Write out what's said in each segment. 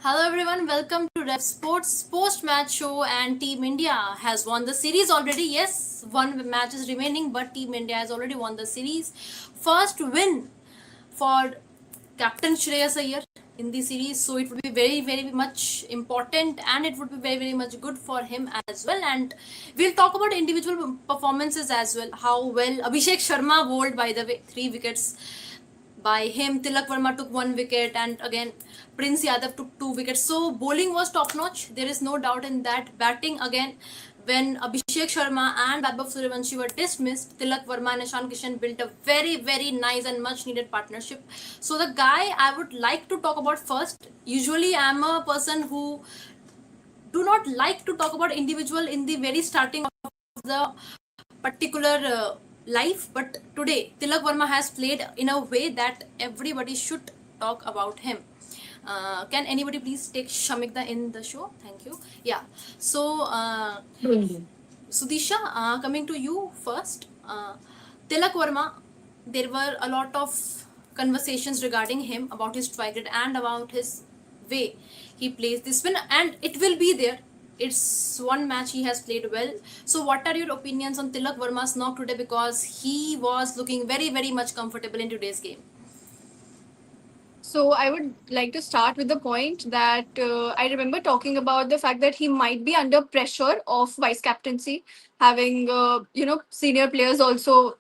Hello everyone, welcome to Rev Sports post-match show. And Team India has won the series already. Yes, one match is remaining, but Team India has already won the series. First win for Captain Shreyas Iyer in the series, so it would be very much important, and it would be very much good for him as well. And we'll talk about individual performances as well. How well Abhishek Sharma bowled, by the way, 3 wickets by him. Tilak Varma took 1 wicket, and again Prince Yadav took 2 wickets. So bowling was top notch. There is no doubt in that. Batting again, when Abhishek Sharma and Vaibhav Suryavanshi were dismissed, Tilak Varma and Ishan Kishan built a very nice and much needed partnership. So the guy I would like to talk about first. Usually I'm a person who do not like to talk about individual in the very starting of the particular life, but today Tilak Varma has played in a way that everybody should talk about him. Can anybody please take Shamikda in the show? Thank you. Yeah. So Sudisha, coming to you first. Tilak Varma, there were a lot of conversations regarding him, about his strike rate and about his way he plays this win, and it will be there. It's one match he has played well. So, what are your opinions on Tilak Varma's knock today? Because he was looking very much comfortable in today's game. So I would like to start with the point that I remember talking about the fact that he might be under pressure of vice captaincy, having senior players also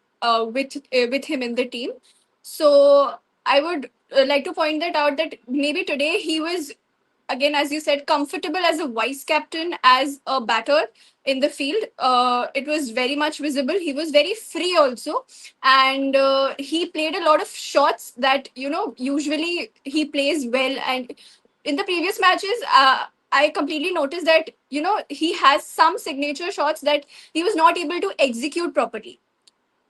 with him in the team. So I would like to point that out that maybe today he was again, as you said, comfortable as a vice captain, as a batter in the field. It was very much visible. He was very free also, and he played a lot of shots that usually he plays well. And in the previous matches, I completely noticed that he has some signature shots that he was not able to execute properly.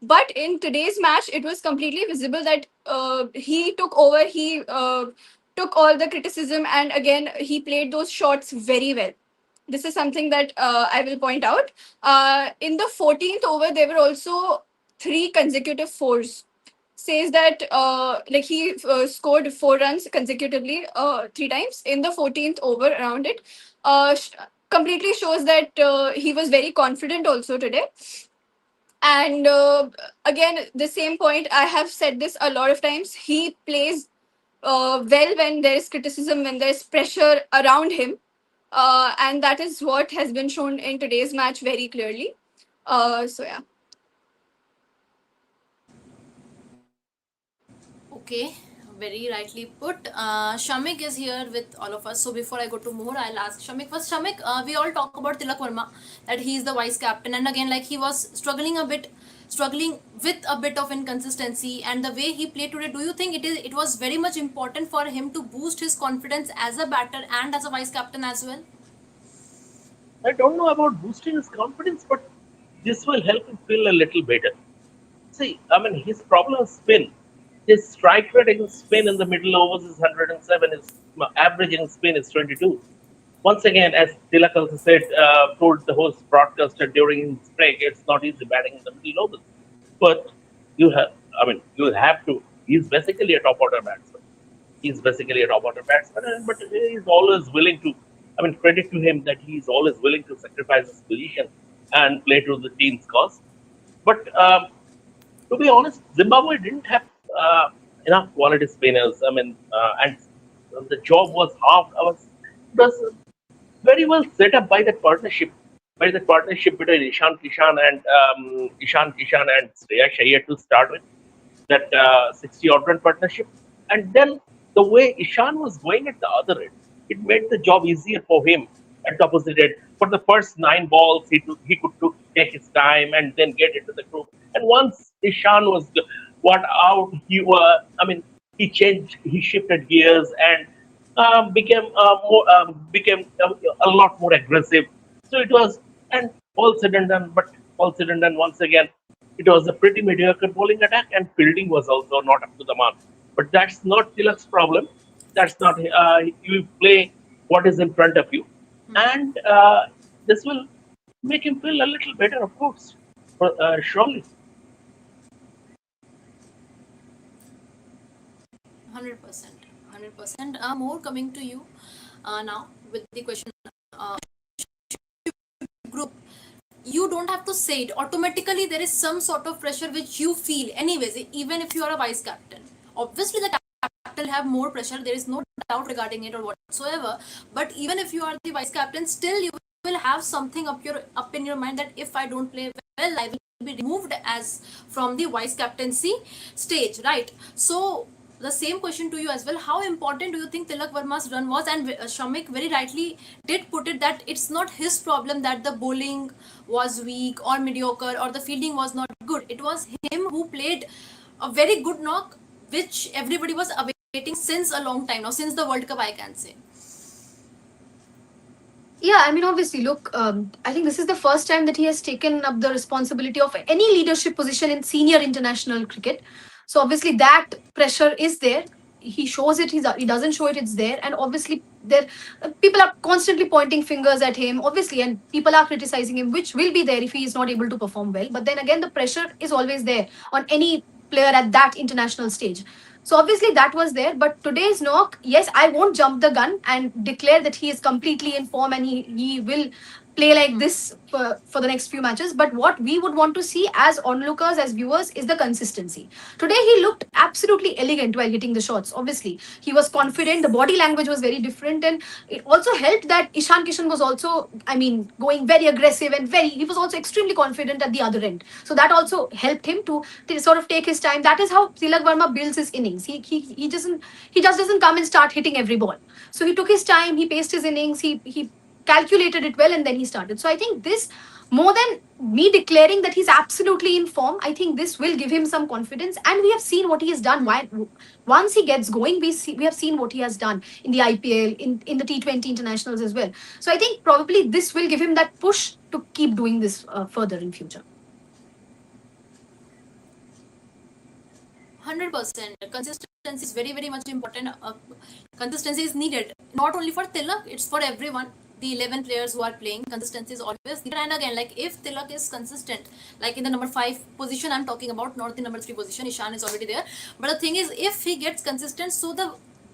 But in today's match, it was completely visible that he took over. He took all the criticism, and again, he played those shots very well. This is something that I will point out. In the 14th over, there were also three consecutive fours. Says that like he scored 4 runs consecutively 3 times in the 14th over around it. Completely shows that he was very confident also today. And again, the same point, I have said this a lot of times. He plays well when there is criticism, when there's pressure around him. And that is what has been shown in today's match very clearly. So, yeah. Okay, very rightly put. Shamik is here with all of us. So before I go to more, I'll ask Shamik first. Shamik, we all talk about Tilak Varma, that he is the vice captain, and again, like he was struggling with a bit of inconsistency, and the way he played today. Do you think it was very much important for him to boost his confidence as a batter and as a vice captain as well? I don't know about boosting his confidence, but this will help him feel a little better. See, I mean, his problem is spin. His strike rate against spin in the middle overs is 107. His average in spin is 22. Once again, as Tilak also said, told the host broadcaster during his break, it's not easy batting in the middle overs. But you have, I mean, you have to. He's basically a top order batsman. He's basically a top order batsman, but he's always willing to. I mean, credit to him that he's always willing to sacrifice his position and play to the team's cause. But to be honest, Zimbabwe didn't have enough quality spinners. I mean, and the job was very well set up by that partnership between Ishan Kishan and Shreyas Iyer to start with, that 60 odd run partnership. And then the way Ishan was going at the other end, it made the job easier for him at the opposite end. For the first 9 balls, he could take his time and then get into the group. And once Ishan was got out, I mean, he shifted gears and became a lot more aggressive. So it was, and all said and done, but all said and done, once again, it was a pretty mediocre bowling attack, and fielding was also not up to the mark. But that's not Tilak's problem. That's not, you play what is in front of you, and this will make him feel a little better, of course, surely. 100%. 100%. More coming to you now with the question. Group, you don't have to say it automatically. There is some sort of pressure which you feel anyways, even if you are a vice captain. Obviously the captain will have more pressure, there is no doubt regarding it or whatsoever. But even if you are the vice captain, still you will have something up in your mind that if I don't play well, I will be removed as from the vice captaincy stage, right? So the same question to you as well. How important do you think Tilak Varma's run was? And Shamik very rightly did put it that it's not his problem that the bowling was weak or mediocre or the fielding was not good. It was him who played a very good knock, which everybody was awaiting since a long time now, since the World Cup, I can say. Yeah, I mean, obviously, look, I think this is the first time that he has taken up the responsibility of any leadership position in senior international cricket. So obviously, that pressure is there. He shows it. He doesn't show it. It's there, and obviously, there people are constantly pointing fingers at him. Obviously, and people are criticizing him, which will be there if he is not able to perform well. But then again, the pressure is always there on any player at that international stage. So obviously that was there. But today's knock, yes, I won't jump the gun and declare that he is completely in form and he will play like this for the next few matches. But what we would want to see as onlookers, as viewers, is the consistency. Today he looked absolutely elegant while hitting the shots. Obviously, he was confident. The body language was very different, and it also helped that Ishan Kishan was also, I mean, going very aggressive and very. He was also extremely confident at the other end. So that also helped him to sort of take his time. That is how Tilak Varma builds his innings. He just doesn't come and start hitting every ball. So he took his time. He paced his innings. He calculated it well, and then he started. So I think this, more than me declaring that he's absolutely in form, I think this will give him some confidence. And we have seen what he has done. Why, once he gets going, we have seen what he has done in the IPL, in the T20 internationals as well. So I think probably this will give him that push to keep doing this further in future. 100%. Consistency is very, very much important. Consistency is needed not only for Tilak, it's for everyone. The 11 players who are playing, consistency is always needed. And again, like if Tilak is consistent, like in the number 5 position I'm talking about, not the number 3 position, Ishan is already there. But the thing is, if he gets consistent, so the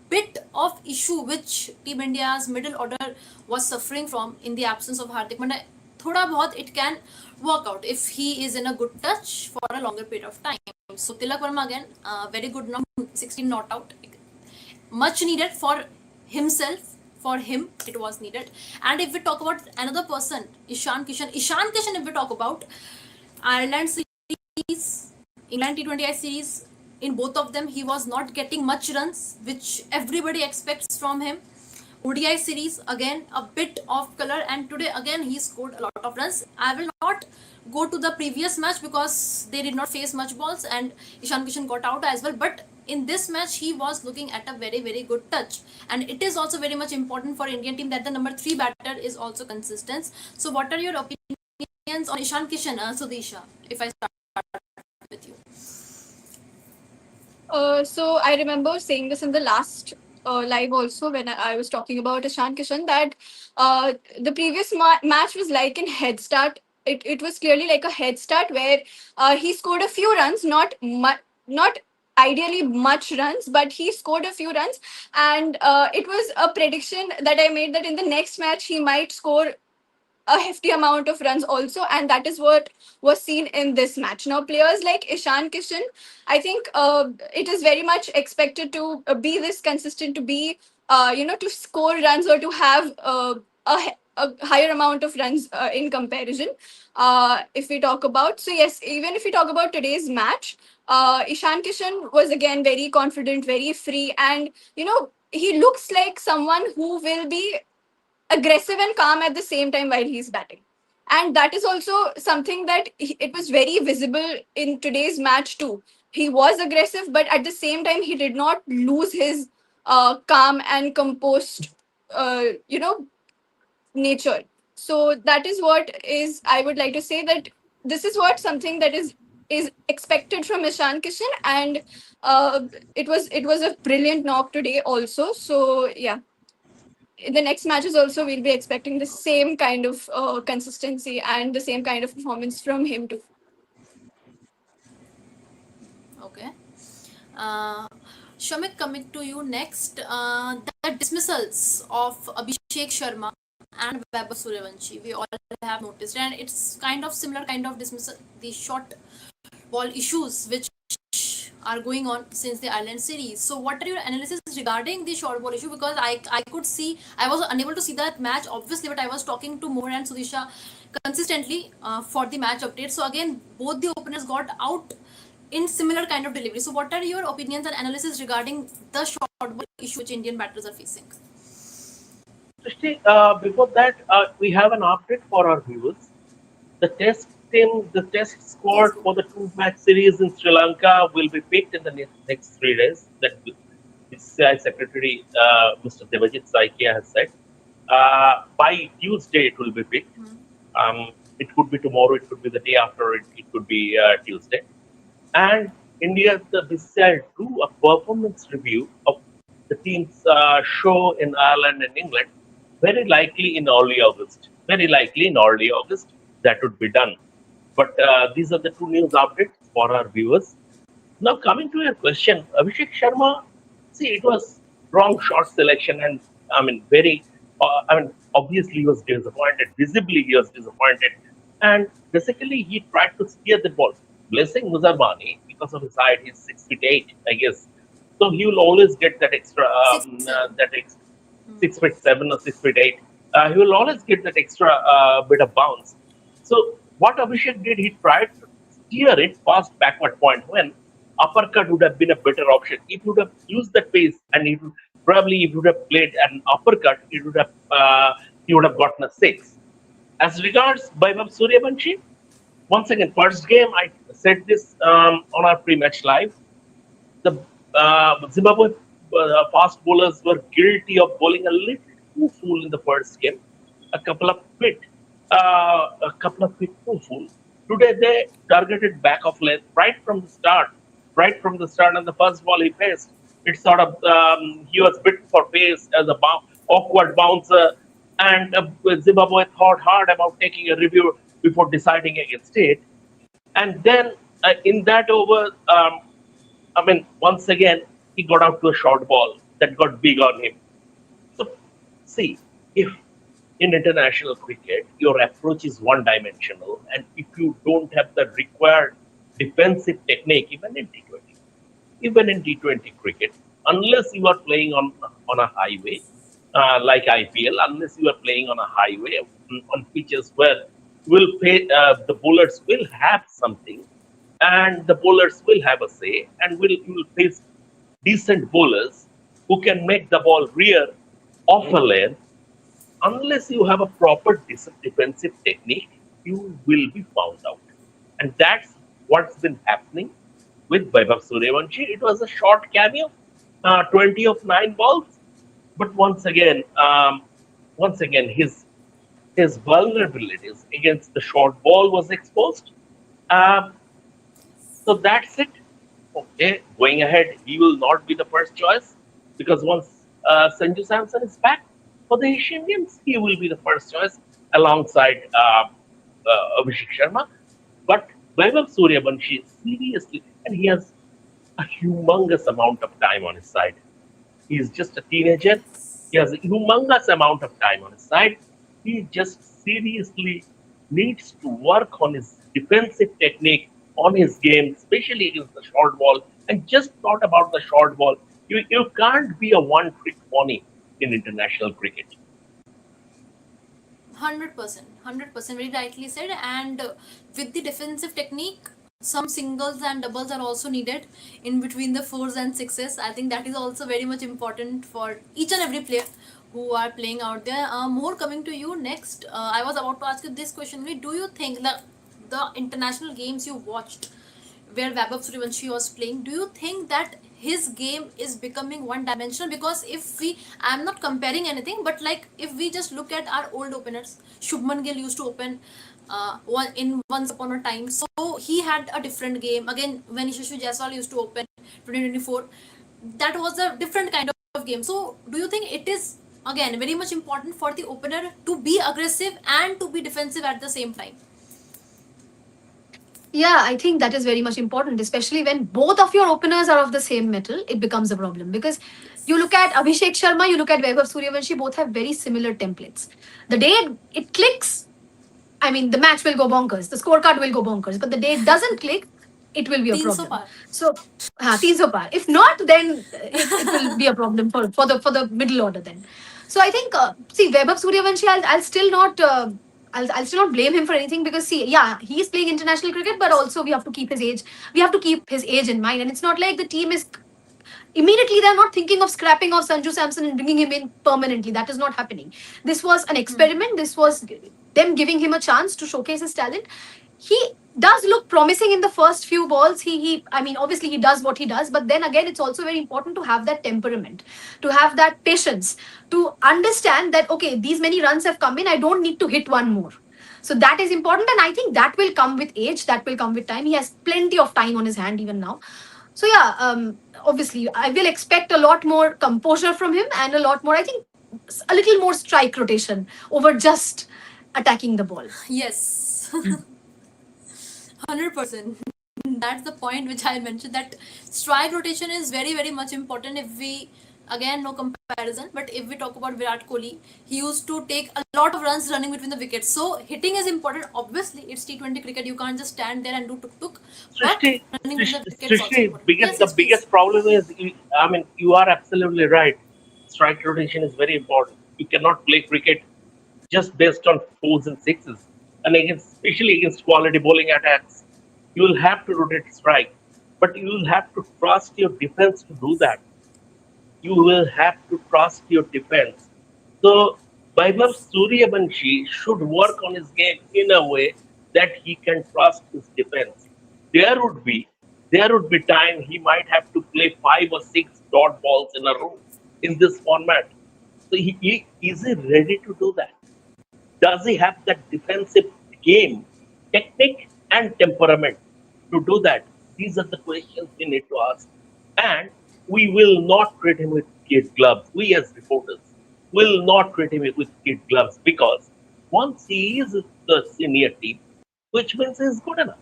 bit of issue which Team India's middle order was suffering from in the absence of Hardik Pandya, thoda bahut it can work out if he is in a good touch for a longer period of time. So Tilak Varma again, very good knock, 16 not out, much needed for himself. For him, it was needed. And if we talk about another person, Ishan Kishan, if we talk about Ireland series, England T20I series, in both of them, he was not getting much runs, which everybody expects from him. ODI series, again, a bit off color, and today again he scored a lot of runs. I will not go to the previous match because they did not face much balls and Ishan Kishan got out as well. But in this match, he was looking at a very, very good touch. And it is also very much important for Indian team that the number 3 batter is also consistent. So what are your opinions on Ishan Kishan, Sudisha, if I start with you? So I remember saying this in the last live also when I was talking about Ishan Kishan that the previous match was like in head start. It was clearly like a head start where he scored a few runs, not ideally much runs, but he scored a few runs, and it was a prediction that I made that in the next match he might score a hefty amount of runs also, and that is what was seen in this match. Now players like Ishan Kishan, I think it is very much expected to be this consistent, to be to score runs or to have a higher amount of runs in comparison. If we talk about, so yes, even if we talk about today's match, Ishan Kishan was again very confident, very free, and he looks like someone who will be aggressive and calm at the same time while he's batting. And that is also something that it was very visible in today's match too. He was aggressive, but at the same time, he did not lose his calm and composed, nature. So that is what is, I would like to say that this is what something that is expected from Ishan Kishan, and it was a brilliant knock today also. So yeah, in the next matches also we'll be expecting the same kind of consistency and the same kind of performance from him too. Okay. Uh, Shamik, coming to you next, the dismissals of Abhishek Sharma and Vaibhav Suryavanshi, we all have noticed, and it's kind of similar kind of dismissal, the short ball issues which are going on since the Ireland series. So, what are your analysis regarding the short ball issue? Because I could see, I was unable to see that match obviously, but I was talking to Moore and Sudisha consistently for the match update. So again, both the openers got out in similar kind of delivery. So, what are your opinions and analysis regarding the short ball issue which Indian batters are facing? Srishti, before that, we have an update for our viewers. The test team, the test Yes, squad go. for the two-match series in Sri Lanka will be picked in the next 3 days. That BCCI Secretary Mr. Devajit Saikia has said. By Tuesday, it will be picked. It could be tomorrow, it could be the day after, it could be Tuesday. And India, the BCCI do a performance review of the team's show in Ireland and England, very likely in early August. Very likely in early August, that would be done. But these are the two news updates for our viewers. Now, coming to your question, Abhishek Sharma, see, it was wrong shot selection, and I mean, obviously he was disappointed. Visibly, he was disappointed, and basically he tried to steer the ball. Blessing Muzarbani, because of his height, he's 6 feet 8, I guess. So he will always get that extra, 6'7". 6 feet 7 or 6 feet 8. He will always get that extra bit of bounce. So what Abhishek did, he tried to steer it past backward point when uppercut would have been a better option. If he would have used that pace and he would probably if he would have played an uppercut, he would have gotten a six. As regards Vaibhav Suryavanshi, once again, first game I said this on our pre-match live. The Zimbabwe fast bowlers were guilty of bowling a little too full in the first game, a couple of feet, too full. Today they targeted back of length right from the start, and the first ball he faced, it sort of he was bitten for pace as a awkward bouncer, and Zimbabwe thought hard about taking a review before deciding against it, and then in that over. Once again, he got out to a short ball that got big on him. So, see, if in international cricket your approach is one dimensional, and if you don't have the required defensive technique, even in T20 cricket, unless you are playing on a highway like IPL, unless you are playing on a highway on pitches where the bowlers will have something, and the bowlers will have a say, and you will face decent bowlers who can make the ball rear off a length. Unless you have a proper defensive technique, you will be found out. And that's what's been happening with Vaibhav Suryavanshi. It was a short cameo, 20 of 9 balls, but once again, his vulnerabilities against the short ball was exposed. Um, so that's it. Okay, going ahead, he will not be the first choice because once Sanju Samson is back for the Asian Games, he will be the first choice alongside Abhishek Sharma. But Vaibhav Suryavanshi, seriously, and he has a humongous amount of time on his side. He is just a teenager. He has a humongous amount of time on his side. He just seriously needs to work on his defensive technique, on his game, especially against the short ball. And just not about the short ball. You can't be a one trick pony in international cricket. 100%, 100%, very rightly said. And with the defensive technique, some singles and doubles are also needed in between the fours and sixes. I think that is also very much important for each and every player who are playing out there. More coming to you next. I was about to ask you this question. Do you think that the international games you watched where Vaibhav Suryavanshi was playing, do you think that his game is becoming one dimensional? Because if we, I'm not comparing anything, but like if we just look at our old openers, Shubman Gill used to open once upon a time, so he had a different game. Again, when Yashasvi Jaiswal used to open 2024, that was a different kind of game. So, do you think it is again very much important for the opener to be aggressive and to be defensive at the same time? Yeah, I think that is very much important, especially when both of your openers are of the same metal. It becomes a problem because you look at Yes. Abhishek Sharma, you look at Vaibhav Suryavanshi, both have very similar templates. The day it clicks, I mean, the match will go bonkers, the scorecard will go bonkers, but the day it doesn't click, it will be a 300 problem. par. So, 300 par. If not, then it will be a problem for the middle order then. So I think, see, Vaibhav Suryavanshi, I'll still not. I'll still not blame him for anything because see, yeah, he's playing international cricket, but also we have to keep his age. We have to keep his age in mind, and it's not like the team is immediately they're not thinking of scrapping off Sanju Samson and bringing him in permanently. That is not happening. This was an experiment. This was them giving him a chance to showcase his talent. He does look promising in the first few balls. He I mean, obviously he does what he does, but then again, it's also very important to have that temperament, to have that patience, to understand that okay, these many runs have come in. I don't need to hit one more. So that is important, and I think that will come with age. That will come with time. He has plenty of time on his hand even now. So yeah, obviously I will expect a lot more composure from him and a lot more. I think a little more strike rotation over just attacking the ball. Yes. 100%. That's the point which I mentioned, that strike rotation is very, very much important. If we, again, no comparison, but if we talk about Virat Kohli, he used to take a lot of runs running between the wickets. So hitting is important. Obviously, it's T20 cricket. You can't just stand there and do tuk tuk. But Srishti, running between the wickets is also Srishti, important. biggest Yes, the yes, please. biggest problem is, I mean, you are absolutely right. Strike rotation is very important. You cannot play cricket just based on fours and sixes, and against, especially against quality bowling attacks, you will have to rotate strike, but you will have to trust your defense to do that. You will have to trust your defense. So Vaibhav Suryavanshi should work on his game in a way that he can trust his defense. There would be there would be time he might have to play 5 or 6 dot balls in a row in this format. So is he ready to do that? Does he have that defensive game, technique, and temperament to do that? These are the questions we need to ask. And we will not treat him with kid gloves. We as reporters will not treat him with kid gloves because once he is the senior team, which means he's good enough.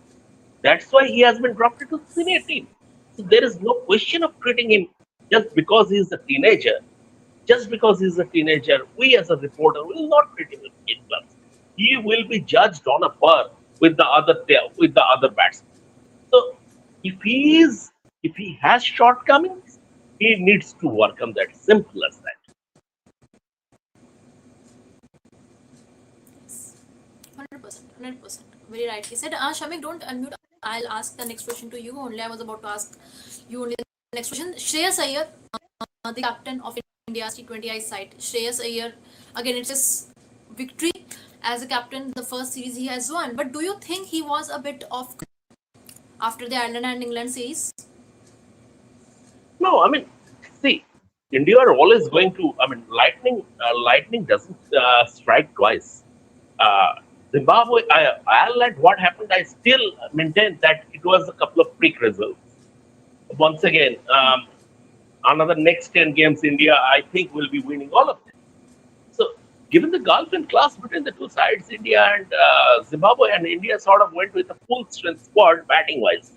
That's why he has been dropped into the senior team. So there is no question of treating him just because he's a teenager. Just because he's a teenager, we as a reporter will not treat him with kid gloves. He will be judged on a par with the other batsmen. So if he is if he has shortcomings, he needs to work on that. Simple as that. 100%. 100%. Very rightly said. Shamik, don't unmute. I'll ask the next question to you only. I was about to ask you only the next question. Shreyas Iyer, the captain of India's T20I side. Shreyas Iyer, again, it's his victory as a captain, the first series he has won. But do you think he was a bit off after the Ireland and England series? No, I mean, see, India are always going to. I mean, lightning doesn't strike twice. Uh, Zimbabwe, Ireland, what happened? I still maintain that it was a couple of freak results. Once again, another next 10 games, India, I think, will be winning all of them. So, given the gulf in class between the two sides, India and Zimbabwe, and India sort of went with a full strength squad batting wise.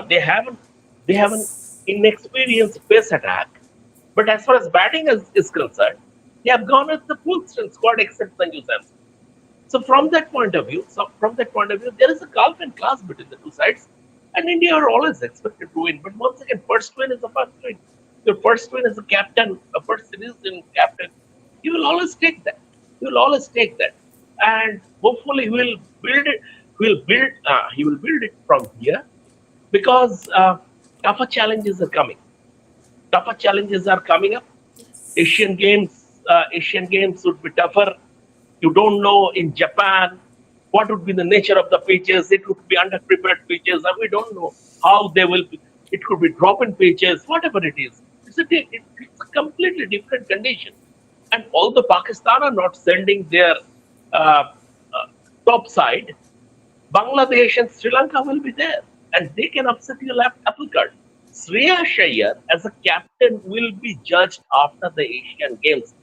They haven't they have an Yes. inexperienced pace attack, but as far as batting is concerned, they have gone with the full strength squad except Sanju Samson. From that point of view, there is a gulf in class between the two sides, and India are always expected to win. But once again, first win is the first win. Your first win as a captain, a first series in captain, you will always take that. You will always take that, and hopefully, he will build it. He will build it from here because tougher challenges are coming. Tougher challenges are coming up. Yes. Asian Games would be tougher. You don't know in Japan what would be the nature of the pitches. It could be underprepared pitches, and we don't know how they will be. It could be drop-in pitches, whatever it is. It's a completely different condition. And although Pakistan are not sending their uh, uh, top side, Bangladesh and Sri Lanka will be there, and they can upset your left apple cart. Shreyas Iyer as a captain will be judged after the Asian Games.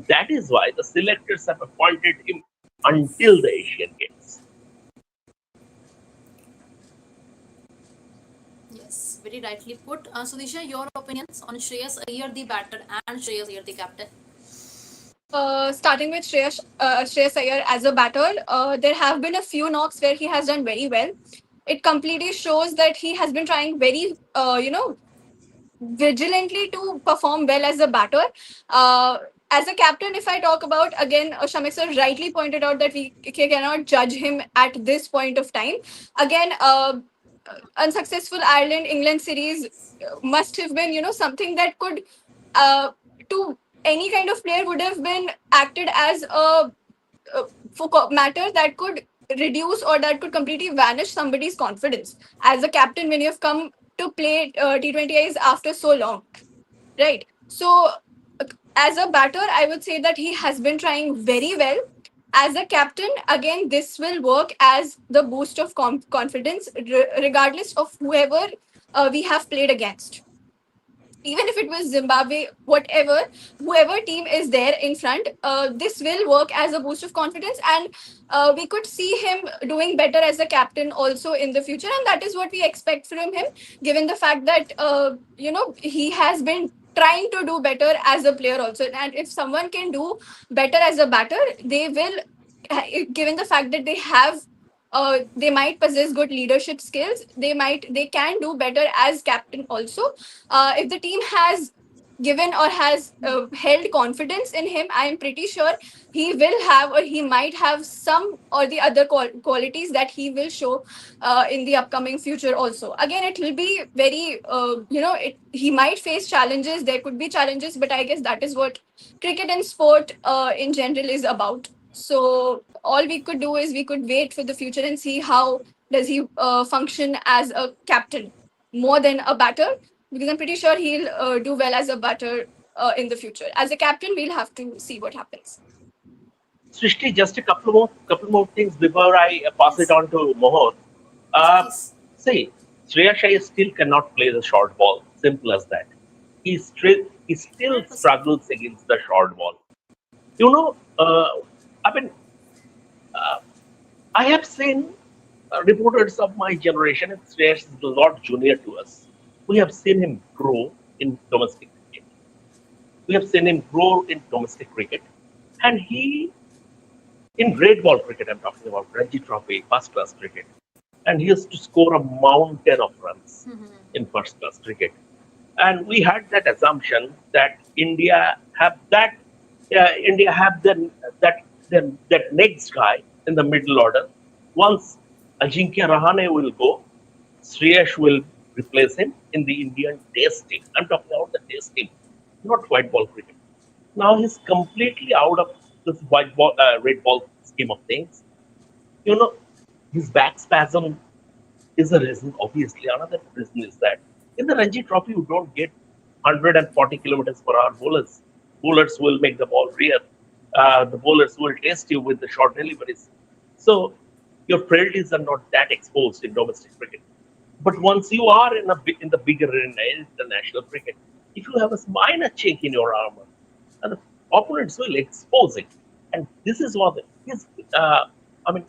That is why the selectors have appointed him until the Asian Games. very rightly put. Sudisha, your opinions on Shreyas Iyer, the batter, and Shreyas Iyer, the captain? Starting with Shreyas Iyer as a batter, there have been a few knocks where he has done very well. It completely shows that he has been trying very, vigilantly to perform well as a batter. Uh, as a captain, if I talk about again, Shamik sir rightly pointed out that we cannot judge him at this point of time. Again, unsuccessful Ireland England series must have been, something that could, uh, to any kind of player, would have been acted as a matter that could reduce or that could completely vanish somebody's confidence as a captain when you've come to play T20Is after so long, right? So, as a batter, I would say that he has been trying very well. As a captain, again, this will work as the boost of confidence, regardless of whoever we have played against. Even if it was Zimbabwe, whatever, whoever team is there in front, this will work as a boost of confidence, and we could see him doing better as a captain also in the future, and that is what we expect from him, given the fact that he has been trying to do better as a player also, and if someone can do better as a batter, they will, given the fact that they might possess good leadership skills. They can do better as captain also. If the team has given or has held confidence in him, I am pretty sure he will have, or he might have, some or the other qualities that he will show in the upcoming future also. Again, it will be very, he might face challenges. There could be challenges, but I guess that is what cricket and sport in general is about. So all we could do is we could wait for the future and see how does he function as a captain more than a batter, because I'm pretty sure he'll do well as a batter in the future. As a captain, we'll have to see what happens. Srishti, just a couple more things before I pass it Yes, on to Mohor. yes, Uh, please. See, Shreyas Iyer still cannot play the short ball. Simple as that. He still 100%. struggles against the short ball. You know, I mean, I have seen reporters of my generation, and Shreyas is a lot junior to us. We have seen him grow in domestic cricket. We have seen him grow in domestic cricket, and he in red ball cricket. I'm talking about Ranji Trophy, first class cricket, and he used to score a mountain of runs in first class cricket. And we had that assumption that India have that next guy in the middle order. Once Ajinkya Rahane will go, Shreyas will replace him in the Indian Test team. I'm talking about the Test team, not white ball cricket. Now he's completely out of this red ball scheme of things. You know, his back spasm is a reason. Obviously, another reason is that in the Ranji Trophy, you don't get 140 kilometers per hour bowlers. Bowlers will make the ball rear. The bowlers will test you with the short deliveries. So your frailties are not that exposed in domestic cricket. But once you are in the bigger arena, international cricket, if you have a minor chink in your armor, and the opponents will expose it. And this is what his, I mean,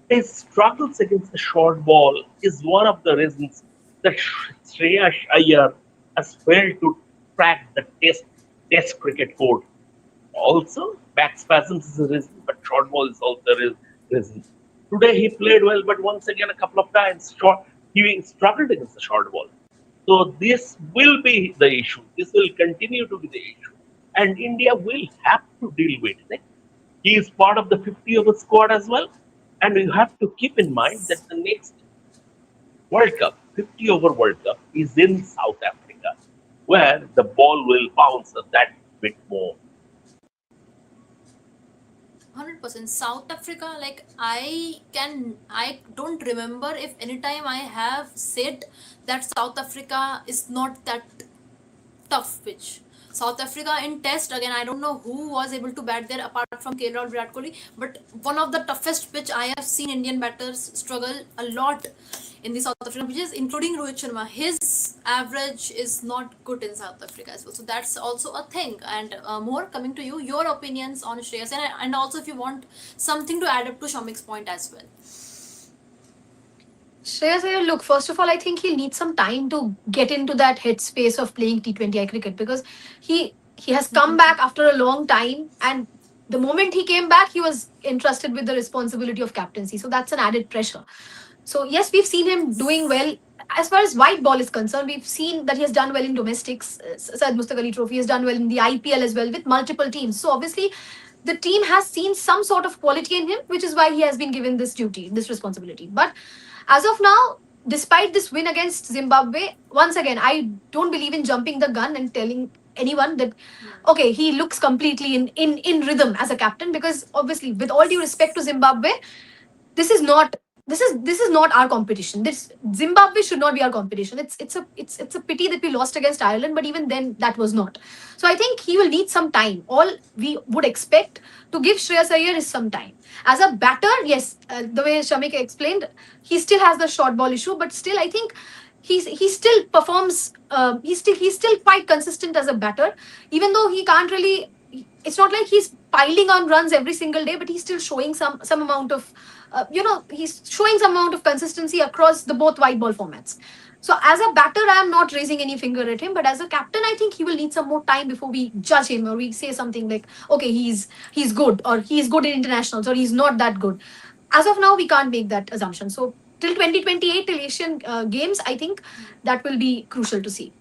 his struggles against the short ball is one of the reasons that Shreyas Iyer has failed to crack the test cricket code. Also, back spasms is a reason, but short ball is also a reason. Today he played well, but once again, a couple of times he struggled against the short ball. So this will be the issue. This will continue to be the issue, and India will have to deal with it. He is part of the 50 over squad as well, and you have to keep in mind that the next World Cup, 50 over World Cup, is in South Africa, where the ball will bounce a that bit more. 100%. South Africa, like I don't remember if anytime I have said that South Africa is not that tough pitch. South Africa in test, again, I don't know who was able to bat there apart from KL or Virat Kohli, but one of the toughest pitch I have seen Indian batters struggle a lot in the South African pitches, including Rohit Sharma. His average is not good in South Africa as well. So that's also a thing. And more coming to you, your opinions on Shreyas, and also if you want something to add up to Shamik's point as well. Shreyas Iyer, look, first of all, I think he'll need some time to get into that headspace of playing T20I cricket because he has come back after a long time, and the moment he came back, he was entrusted with the responsibility of captaincy. So that's an added pressure. So yes, we've seen him doing well. As far as white ball is concerned, we've seen that he has done well in domestics. Syed Mustaq Ali Trophy, he has done well in the IPL as well with multiple teams. So obviously, the team has seen some sort of quality in him, which is why he has been given this duty, this responsibility. But as of now, despite this win against Zimbabwe, once again, I don't believe in jumping the gun and telling anyone that okay, he looks completely in rhythm as a captain, because obviously, with all due respect to Zimbabwe, this is not this is not our competition. This Zimbabwe should not be our competition. It's a pity that we lost against Ireland, but even then that was not. So I think he will need some time. All we would expect to give Shreyas Iyer is some time. As a batter, yes, the way Shamik explained, he still has the short ball issue, but still I think he still performs. He's still quite consistent as a batter, even though he can't really. It's not like he's piling on runs every single day, but he's still showing some amount of he's showing some amount of consistency across the both white ball formats. So as a batter, I am not raising any finger at him, but as a captain, I think he will need some more time before we judge him or we say something like, okay, he's good, or he's good in internationals, or he's not that good. As of now, we can't make that assumption. So till 2028, till Asian Games, I think that will be crucial to see.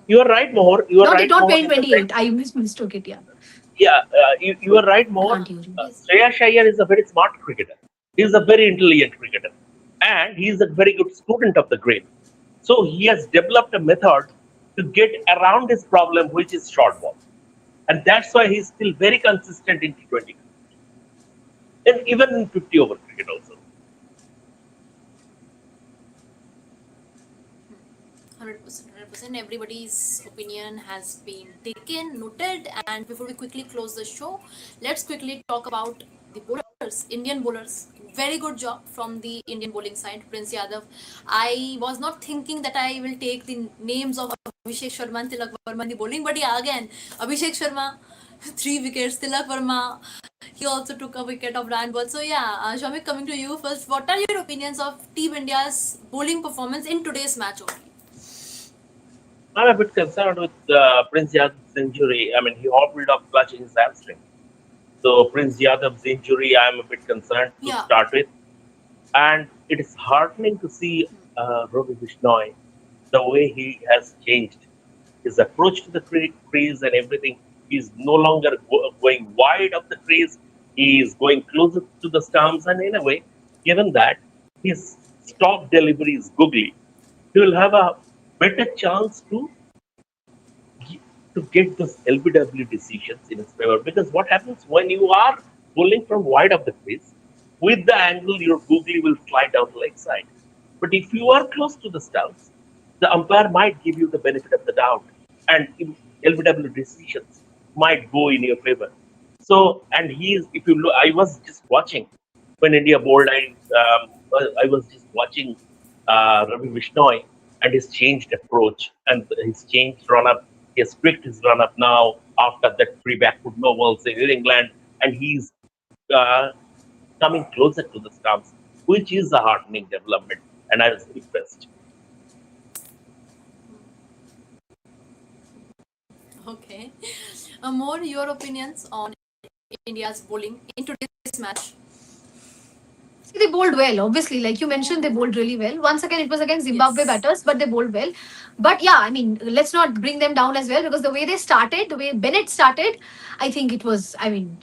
You are right, Mohor. You are right, Not Mohor. In the sense, 2028. I mistook it. Yeah, yeah, you are right, I Mohor. can't hear you. Yes. Shreyas Iyer is a very smart cricketer. He is a very intelligent cricketer, and he is a very good student of the game. So he has developed a method to get around his problem, which is short ball, and that's why he's still very consistent in T20 and even in 50 over cricket also. 100%, 100%. Everybody's opinion has been taken, noted, and before we quickly close the show, let's quickly talk about the bowlers, Indian bowlers. Very good job from the Indian bowling side, Prince Yadav. I was not thinking that I will take the names of Abhishek Sharma and Tilak Varma in the bowling, but yeah, again, Abhishek Sharma, 3 wickets, Tilak Varma, he also took a wicket of Ryan Ball. So yeah, Shamik, coming to you first. What are your opinions of Team India's bowling performance in today's match only? I'm a bit concerned with Prince Yadav's injury. I mean, he hobbled off clutching his hamstring. So Prince Yadav's injury, I'm a bit concerned to Yeah. start with, and it is heartening to see Ravi Bishnoi, the way he has changed his approach to the crease and everything. He's no longer going wide of the crease. He is going closer to the stumps, and in a way, given that his stop delivery is googly, he will have a better chance to get those LBW decisions in his favor. Because what happens when you are pulling from wide of the crease, with the angle, your googly will slide down the leg side. But if you are close to the stumps, the umpire might give you the benefit of the doubt, and LBW decisions might go in your favor. So, and he is, if you look, I was just watching when India bowled, I was just watching Ravi Bishnoi and his changed approach and his changed run up. He has tweaked his run up now after that three backward no balls in England, and he's uh, coming closer to the stumps, which is a heartening development. And I was impressed. Okay. More your opinions on India's bowling in today's match? See, they bowled well. Obviously, like you mentioned, they bowled really well. Once again, it was against Zimbabwe Yes. batters, but they bowled well. But yeah, I mean, let's not bring them down as well, because the way they started, the way Bennett started, I think it was. I mean,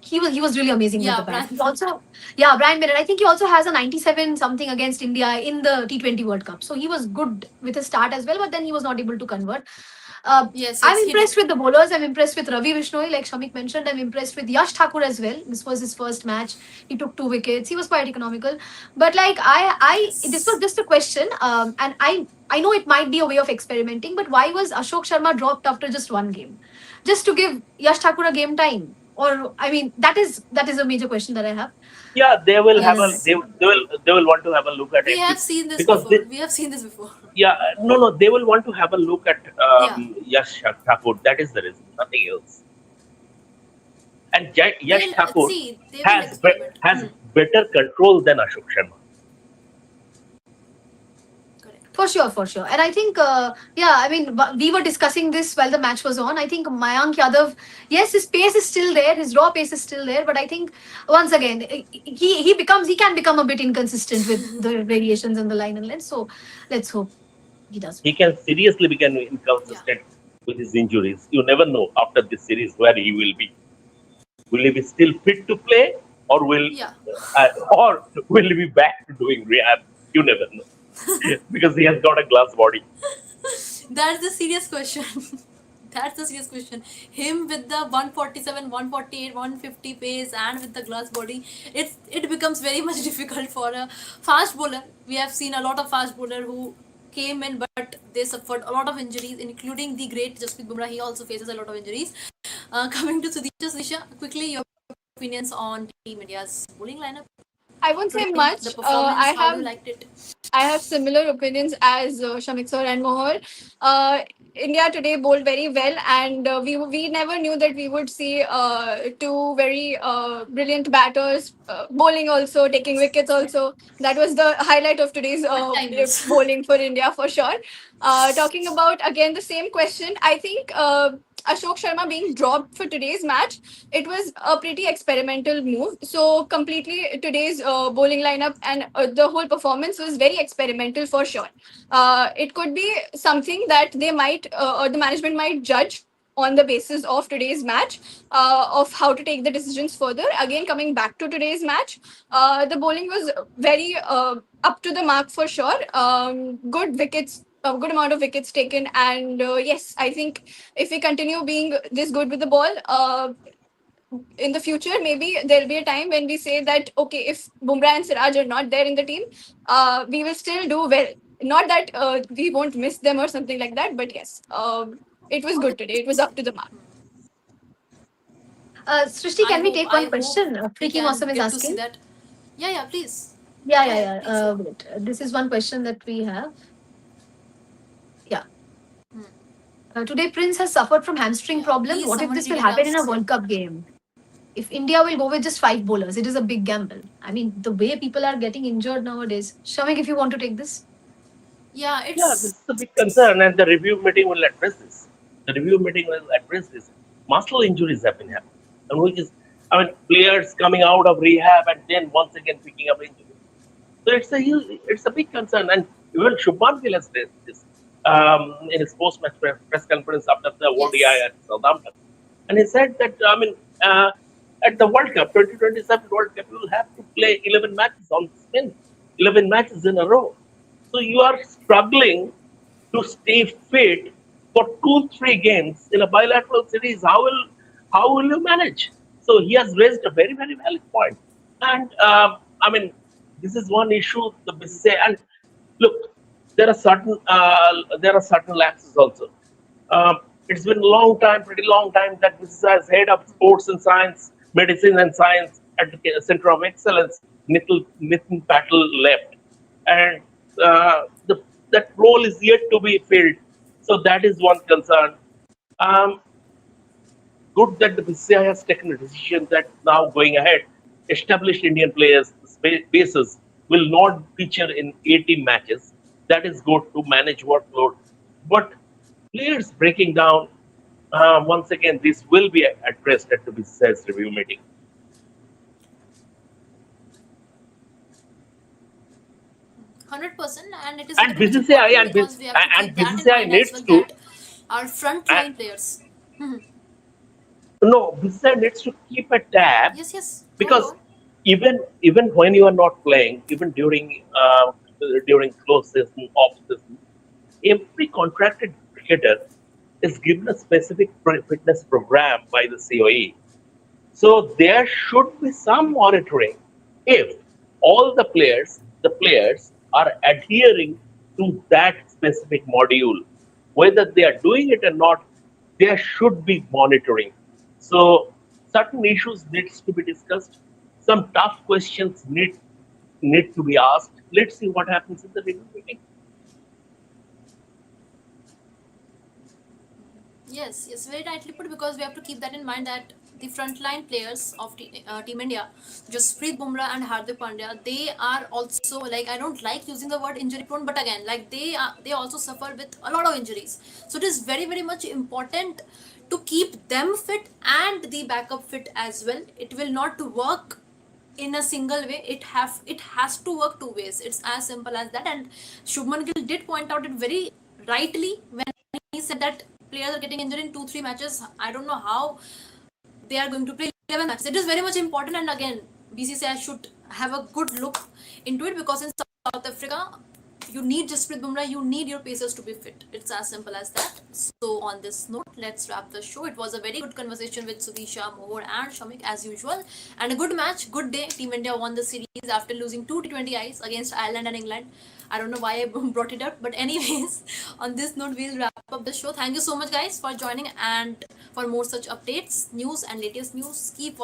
he was really amazing with the Yeah, bat. Brian. He also, yeah, Brian Bennett. I think he also has a 97 something against India in the T20 World Cup. So he was good with his start as well, but then he was not able to convert. Uh, Yes, I'm yes, he did. impressed with the bowlers. I'm impressed with Ravi Bishnoi, like Shamik mentioned. I'm impressed with Yash Thakur as well. This was his first match. He took 2 wickets. He was quite economical. But like this was Yes. just a question. And I know it might be a way of experimenting, but why was Ashok Sharma dropped after just one game? Just to give Yash Thakur a game time? Or I mean, that is a major question that I have. Yeah, they will have a Yes. they will want to have a look at We it have seen this because before. We have seen this before. yeah, no, they will want to have a look at Yeah. Yash Thakur. That is the reason, nothing else. And Yash They'll Thakur see. They will experiment. has better control than Ashok Sharma. For sure, for sure. And I think, I mean, we were discussing this while the match was on. I think Mayank Yadav, yes, his pace is still there, his raw pace is still there, but I think once again, he can become a bit inconsistent with the variations in the line and length. So let's hope he does He well. can seriously become Yeah. inconsistent with his injuries. You never know after this series where he will be. Will he be still fit to play, or Yeah. will he be back to doing rehab? You never know because he has got a glass body. That's the serious question. That's the serious question. Him with the 147, 148, 150 pace and with the glass body, it becomes very much difficult for a fast bowler. We have seen a lot of fast bowler who came in but they suffered a lot of injuries, including the great Jasprit Bumrah. He also faces a lot of injuries. Coming to Sudisha, quickly your opinions on Team India's bowling lineup I won't say today, the much. performance, how do you liked it? I have similar opinions as Shamik sir and Mohar. Uh, India today bowled very well, and we never knew that we would see two very brilliant batters bowling also, taking wickets also. That was the highlight of today's One timers. bowling for India for sure. Talking about again the same question, I think Ashok Sharma being dropped for today's match, it was a pretty experimental move. So completely today's bowling lineup and the whole performance was very experimental for sure. It could be something that they might or the management might judge on the basis of today's match of how to take the decisions further. Again, coming back to today's match, the bowling was very up to the mark for sure. Good wickets, a good amount of wickets taken, and yes, I think if we continue being this good with the ball, in the future, maybe there'll be a time when we say that okay, if Bumrah and Siraj are not there in the team, we will still do well. Not that we won't miss them or something like that, but yes, it was good today. It was up to the mark. Srishti, can we take one I hope question? we Freaking can Awesome is get to see asking. that. Yeah, yeah, please. Yeah, Go yeah, ahead, yeah. please. Wait. This is one question that we have. Yeah. Today, Prince has suffered from hamstring Yeah, problem. please, What if someone this read will it happen out. in a World Cup game? If India will go with just five bowlers, it is a big gamble. I mean, the way people are getting injured nowadays. Shamik, if you want to take this. Yeah, Yeah, this it's. is a big concern, and the review meeting will address this. The review meeting will address this. Muscle injuries have been happening, and which is, I mean, players coming out of rehab and then once again picking up injuries. So it's a big concern, and even Shubman Gill has raised this in his post-match press conference after the ODI Yes. at Southampton, and he said that at the World Cup 2027 World Cup you will have to play 11 matches on spin, 11 matches in a row. So you are struggling to stay fit for 2 3 games in a bilateral series. How will you manage? So he has raised a very valid point, and I mean this is one issue the BCCI. And look, there are certain lapses also. It's been a long time, pretty long time, that BCCI has head of sports and science, medicine and science at the Center of Excellence, Nitin Patel left, and the that role is yet to be filled. So that is one concern. Um, Good that the BCCI has taken a decision that now going ahead, established Indian players, bases will not feature in 18 matches. That is good to manage workload. But players breaking down, once again, this will be addressed at the BCCI's review meeting. 100%, and it is And very much BCCI important and, because we have to and keep that in BCCI mind as needs well to, that our uh, frontline players. no, BCCI needs to keep a tab, Yes, yes, go because on. even when you are not playing, even during close season, off season, every contracted cricketer is given a specific fitness program by the COE. So there should be some monitoring if all the players are adhering to that specific module. Whether they are doing it or not, there should be monitoring. So certain issues needs to be discussed. Some tough questions need to be asked. Let's see what happens in the review meeting. Yes, yes, very rightly put, because we have to keep that in mind that the frontline players of Team India, Jasprit Bumrah and Hardik Pandya, they are also, like, I don't like using the word injury prone, but again, like, they also suffer with a lot of injuries. So it is very very much important to keep them fit and the backup fit as well. It will not work in a single way. It has to work two ways. It's as simple as that. And Shubman Gill did point out it very rightly when he said that players are getting injured in 2-3 matches. I don't know how they are going to play 11 matches. It is very much important, and again, BCCI should have a good look into it, because in South Africa, you need Jasprit Bumrah, you need your pacers to be fit. It's as simple as that. So, on this note, let's wrap the show. It was a very good conversation with Sudisha, Mohor, and Shamik as usual, and a good match, good day. Team India won the series after losing two T20Is against Ireland and England. I don't know why I brought it up, but anyways, on this note, we'll wrap up the show. Thank you so much, guys, for joining, and for more such updates, news, and latest news, keep watching